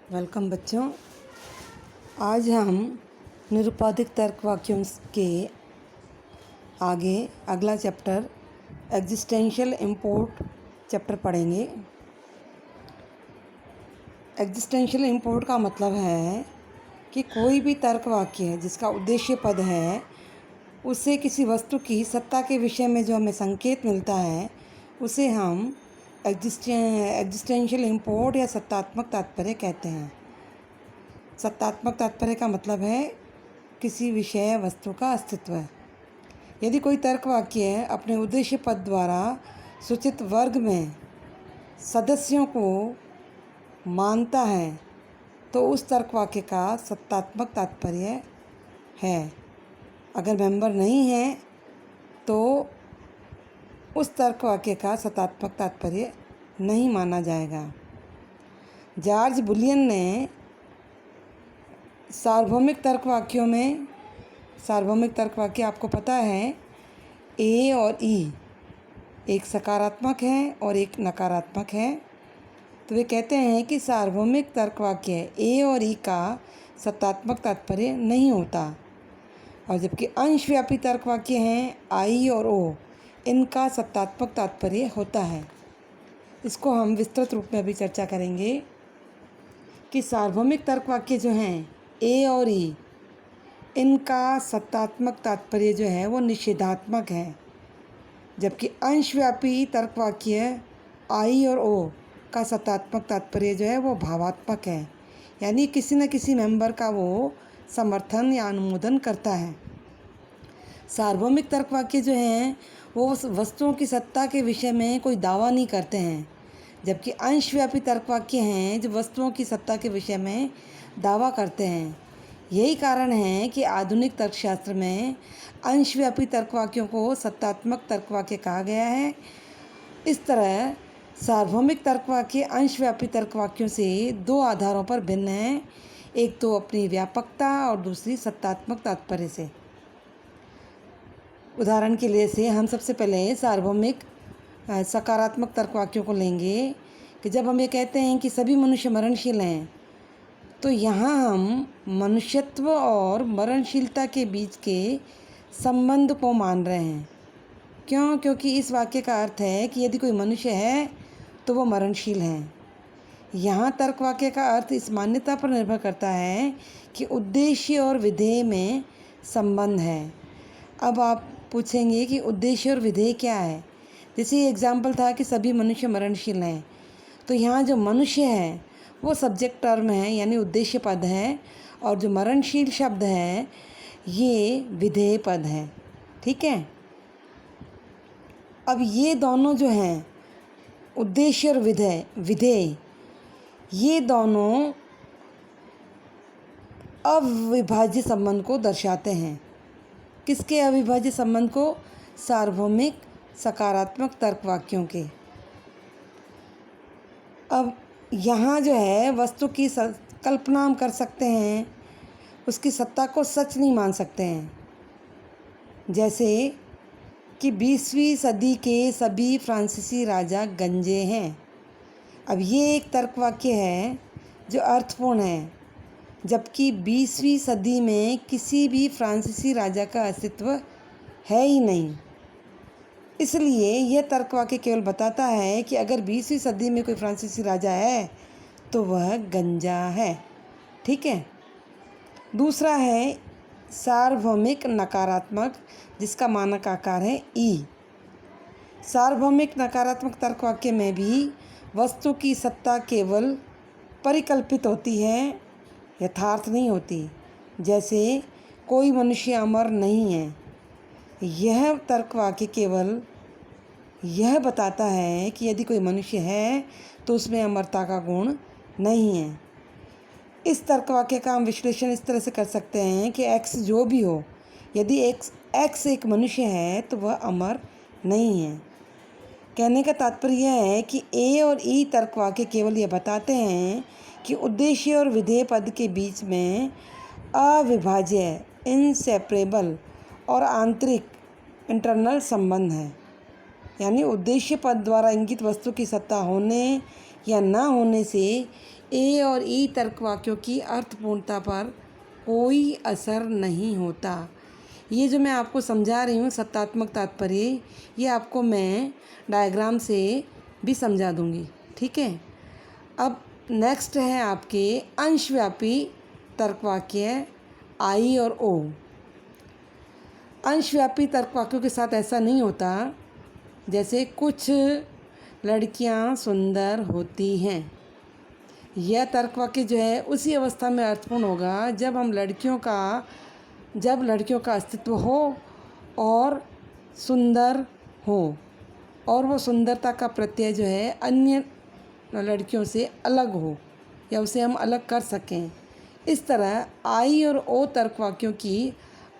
Welcome बच्चों। आज हम निरुपाधिक तर्क वाक्यों के आगे अगला चैप्टर एग्जिस्टेंशियल इम्पोर्ट चैप्टर पढ़ेंगे। एग्जिस्टेंशियल इम्पोर्ट का मतलब है कि कोई भी तर्क वाक्य जिसका उद्देश्य पद है उससे किसी वस्तु की सत्ता के विषय में जो हमें संकेत मिलता है उसे हम एग्जिस्टेंशियल इम्पोर्ट या सत्तात्मक तात्पर्य कहते हैं। सत्तात्मक तात्पर्य का मतलब है किसी विषय वस्तु का अस्तित्व। यदि कोई तर्क वाक्य अपने उद्देश्य पद द्वारा सूचित वर्ग में सदस्यों को मानता है तो उस तर्क वाक्य का सत्तात्मक तात्पर्य है। अगर मेंबर नहीं है तो उस तर्क वाक्य का सत्तात्मक तात्पर्य नहीं माना जाएगा। जॉर्ज बुलियन ने सार्वभौमिक तर्क वाक्यों में, सार्वभौमिक तर्क वाक्य आपको पता है ए और ई, एक सकारात्मक है और एक नकारात्मक है, तो वे कहते हैं कि सार्वभौमिक तर्क वाक्य ए और ई का सत्तात्मक तात्पर्य नहीं होता, और जबकि अंशव्यापी तर्क वाक्य हैं आई और ओ, इनका सत्तात्मक तात्पर्य होता है। इसको हम विस्तृत रूप में अभी चर्चा करेंगे कि सार्वभौमिक तर्क वाक्य जो हैं ए और ई, इनका सत्तात्मक तात्पर्य जो है वो निषेधात्मक है, जबकि अंशव्यापी तर्क वाक्य आई और ओ का सत्तात्मक तात्पर्य जो है वो भावात्मक है, यानी किसी न किसी मेंबर का वो समर्थन या अनुमोदन करता है। सार्वभौमिक तर्क वाक्य जो हैं वो वस्तुओं की सत्ता के विषय में कोई दावा नहीं करते हैं, जबकि अंशव्यापी तर्क वाक्य हैं जो वस्तुओं की सत्ता के विषय में दावा करते हैं। यही कारण है कि आधुनिक तर्कशास्त्र में अंशव्यापी तर्क वाक्यों को सत्तात्मक तर्क वाक्य कहा गया है। इस तरह सार्वभौमिक तर्क वाक्य अंशव्यापी तर्क वाक्यों से दो आधारों पर भिन्न हैं, एक तो अपनी व्यापकता और दूसरी सत्तात्मक तात्पर्य से। उदाहरण के लिए से हम सबसे पहले सार्वभौमिक सकारात्मक तर्क वाक्यों को लेंगे कि जब हम ये कहते हैं कि सभी मनुष्य मरणशील हैं, तो यहाँ हम मनुष्यत्व और मरणशीलता के बीच के संबंध को मान रहे हैं। क्यों? क्योंकि इस वाक्य का अर्थ है कि यदि कोई मनुष्य है तो वो मरणशील है। यहाँ तर्क वाक्य का अर्थ इस मान्यता पर निर्भर करता है कि उद्देश्य और विधेय में संबंध है। अब आप पूछेंगे कि उद्देश्य और विधेय क्या है। जैसे एग्जाम्पल था कि सभी मनुष्य मरणशील हैं, तो यहाँ जो मनुष्य है वो सब्जेक्ट टर्म है, यानी उद्देश्य पद है, और जो मरणशील शब्द है ये विधेय पद है। ठीक है। अब ये दोनों जो हैं उद्देश्य और विधेय ये दोनों अविभाज्य संबंध को दर्शाते हैं। किसके अविभाज्य संबंध को? सार्वभौमिक सकारात्मक तर्क वाक्यों के। अब यहाँ जो है वस्तु की कल्पना हम कर सकते हैं, उसकी सत्ता को सच नहीं मान सकते हैं। जैसे कि 20वीं सदी के सभी फ्रांसीसी राजा गंजे हैं। अब ये एक तर्क वाक्य है जो अर्थपूर्ण है, जबकि 20वीं सदी में किसी भी फ्रांसीसी राजा का अस्तित्व है ही नहीं। इसलिए यह तर्क वाक्य केवल बताता है कि अगर 20वीं सदी में कोई फ्रांसीसी राजा है तो वह गंजा है। ठीक है। दूसरा है सार्वभौमिक नकारात्मक, जिसका मानक आकार है ई। सार्वभौमिक नकारात्मक तर्क वाक्य में भी वस्तु की सत्ता केवल परिकल्पित होती है, यथार्थ नहीं होती। जैसे कोई मनुष्य अमर नहीं है, यह तर्क वाक्य केवल यह बताता है कि यदि कोई मनुष्य है तो उसमें अमरता का गुण नहीं है। इस तर्क वाक्य का हम विश्लेषण इस तरह से कर सकते हैं कि एक्स जो भी हो, यदि एक्स एक मनुष्य है तो वह अमर नहीं है। कहने का तात्पर्य यह है कि ए और ई तर्क वाक्य केवल यह बताते हैं कि उद्देश्य और विधेय पद के बीच में अविभाज्य, इनसेपरेबल और आंतरिक, इंटरनल संबंध है, यानी उद्देश्य पद द्वारा इंगित वस्तु की सत्ता होने या न होने से ए और ई तर्क वाक्यों की अर्थपूर्णता पर कोई असर नहीं होता। ये जो मैं आपको समझा रही हूँ सत्तात्मक तात्पर्य, ये आपको मैं डायग्राम से भी समझा दूँगी, ठीक है। अब नेक्स्ट है आपके अंशव्यापी तर्कवाक्य आई और ओ। अंशव्यापी तर्कवाक्यों के साथ ऐसा नहीं होता। जैसे कुछ लड़कियां सुंदर होती हैं, यह तर्कवाक्य जो है उसी अवस्था में अर्थपूर्ण होगा जब लड़कियों का अस्तित्व हो और सुंदर हो, और वो सुंदरता का प्रत्यय जो है अन्य लड़कियों से अलग हो या उसे हम अलग कर सकें। इस तरह आई और ओ तर्कवाक्यों की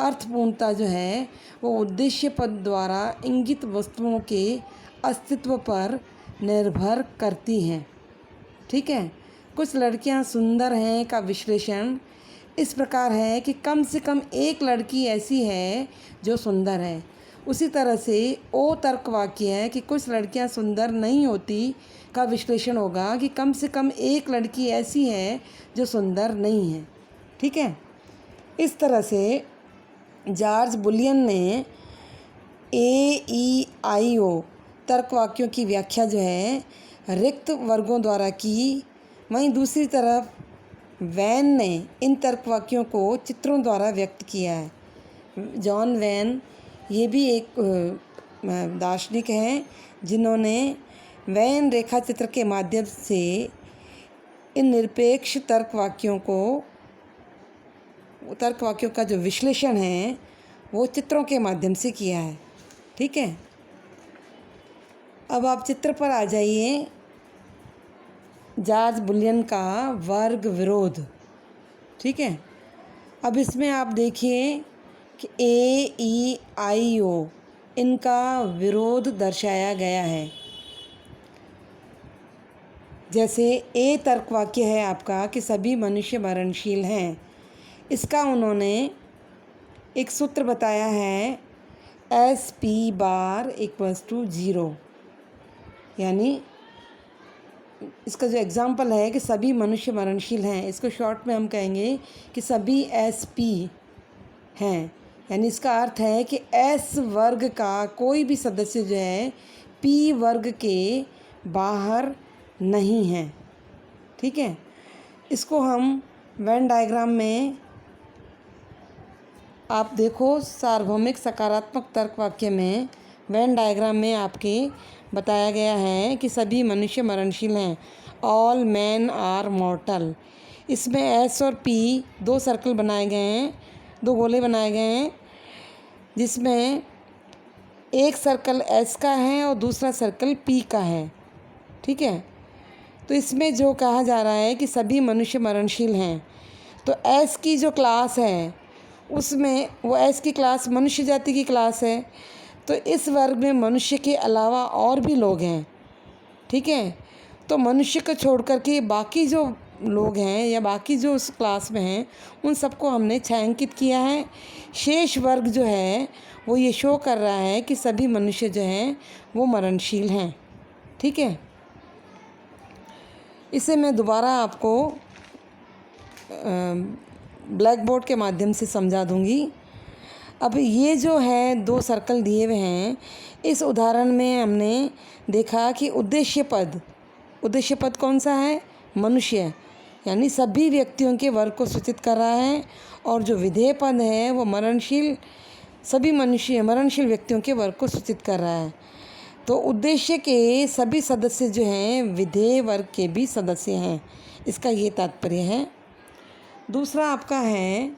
अर्थपूर्णता जो है वो उद्देश्य पद द्वारा इंगित वस्तुओं के अस्तित्व पर निर्भर करती हैं, ठीक है। कुछ लड़कियां सुंदर हैं का विश्लेषण इस प्रकार है कि कम से कम एक लड़की ऐसी है जो सुंदर है। उसी तरह से ओ तर्कवाक्य है कि कुछ लड़कियां सुंदर नहीं होती का विश्लेषण होगा कि कम से कम एक लड़की ऐसी है जो सुंदर नहीं है, ठीक है। इस तरह से जॉर्ज बुलियन ने AEIO तर्कवाक्यों की व्याख्या जो है रिक्त वर्गों द्वारा की, वहीं दूसरी तरफ वैन ने इन तर्कवाक्यों को चित्रों द्वारा व्यक्त किया है। जॉन वैन ये भी एक दार्शनिक हैं जिन्होंने वैन रेखा चित्र के माध्यम से इन निरपेक्ष तर्कवाक्यों का जो विश्लेषण है वो चित्रों के माध्यम से किया है, ठीक है। अब आप चित्र पर आ जाइए। जॉर्ज बुलियन का वर्ग विरोध, ठीक है। अब इसमें आप देखिए कि AEIO इनका विरोध दर्शाया गया है। जैसे ए तर्कवाक्य है आपका कि सभी मनुष्य मरणशील हैं, इसका उन्होंने एक सूत्र बताया है SP⁻=0, यानी इसका जो एग्ज़ाम्पल है कि सभी मनुष्य मरणशील हैं, इसको शॉर्ट में हम कहेंगे कि सभी SP हैं। यानी इसका अर्थ है कि S वर्ग का कोई भी सदस्य जो है P वर्ग के बाहर नहीं है, ठीक है। इसको हम वेन डायग्राम में आप देखो, सार्वभौमिक सकारात्मक तर्कवाक्य में वेन डायग्राम में आपके बताया गया है कि सभी मनुष्य मरणशील हैं, ऑल मैन आर मॉर्टल। इसमें S और P दो सर्कल बनाए गए हैं, दो गोले बनाए गए हैं, जिसमें एक सर्कल S का है और दूसरा सर्कल P का है, ठीक है। तो इसमें जो कहा जा रहा है कि सभी मनुष्य मरणशील हैं, तो S की जो क्लास है उसमें वो S की क्लास मनुष्य जाति की क्लास है, तो इस वर्ग में मनुष्य के अलावा और भी लोग हैं, ठीक है। तो मनुष्य को छोड़ कर के बाकी जो लोग हैं या बाकी जो उस क्लास में हैं उन सबको हमने छायांकित किया है। शेष वर्ग जो है वो ये शो कर रहा है कि सभी मनुष्य जो हैं वो मरणशील हैं, ठीक है। इसे मैं दोबारा आपको ब्लैक बोर्ड के माध्यम से समझा दूंगी। अब ये जो है दो सर्कल दिए हुए हैं, इस उदाहरण में हमने देखा कि उद्देश्य पद कौन सा है? मनुष्य, यानी सभी व्यक्तियों के वर्ग को सूचित कर रहा है, और जो विधेय पद है वो सभी मरणशील व्यक्तियों के वर्ग को सूचित कर रहा है। तो उद्देश्य के सभी सदस्य जो हैं विधेय वर्ग के भी सदस्य हैं, इसका ये तात्पर्य है। दूसरा आपका है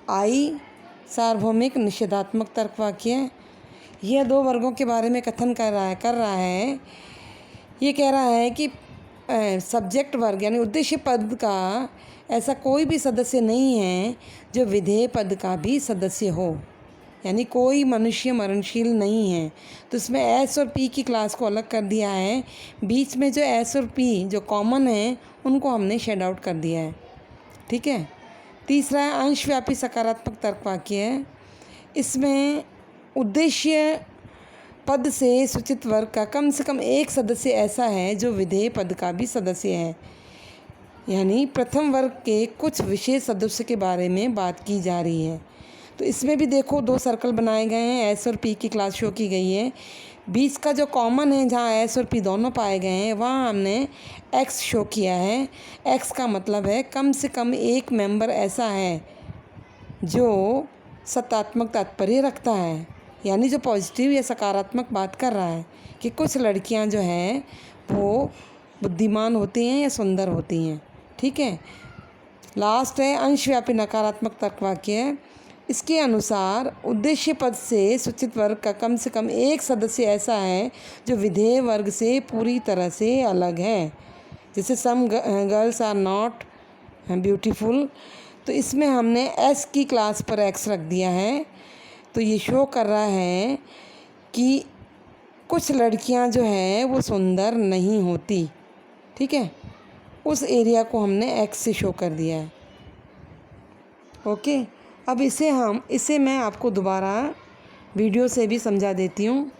आई सार्वभौमिक निषेधात्मक तर्कवाक्य। यह दो वर्गों के बारे में कथन कर रहा है। ये कह रहा है कि सब्जेक्ट वर्ग यानी उद्देश्य पद का ऐसा कोई भी सदस्य नहीं है जो विधेय पद का भी सदस्य हो, यानी कोई मनुष्य मरणशील नहीं है। तो इसमें S और P की क्लास को अलग कर दिया है, बीच में जो S और P जो कॉमन है उनको हमने शेड आउट कर दिया है, ठीक है। तीसरा है अंशव्यापी सकारात्मक तर्कवाक्य है। इसमें उद्देश्य पद से सूचित वर्ग का कम से कम एक सदस्य ऐसा है जो विधेय पद का भी सदस्य है। यानी प्रथम वर्ग के कुछ विशेष सदस्य के बारे में बात की जा रही है। तो इसमें भी देखो 2 सर्कल बनाए गए हैं, एस और पी की क्लास शो की गई है। बीच का जो कॉमन है जहाँ एस और पी दोनों पाए गए हैं वहाँ हमने एक्स शो किया है। एक्स का मतलब है कम से कम एक मेंबर ऐसा है जो सत्तात्मक तात्पर्य रखता है, यानी जो पॉजिटिव या सकारात्मक बात कर रहा है कि कुछ लड़कियां जो हैं वो बुद्धिमान होती हैं या सुंदर होती हैं। ठीक है। लास्ट है अंशव्यापी नकारात्मक तर्क वाक्य। इसके अनुसार उद्देश्य पद से सूचित वर्ग का कम से कम एक सदस्य ऐसा है जो विधेय वर्ग से पूरी तरह से अलग है। जैसे some girls are not beautiful, तो इसमें हमने एस की क्लास पर एक्स रख दिया है। तो ये शो कर रहा है कि कुछ लड़कियां जो हैं वो सुंदर नहीं होती। ठीक है, उस एरिया को हमने एक्स से शो कर दिया है। ओके, अब इसे मैं आपको दोबारा वीडियो से भी समझा देती हूँ।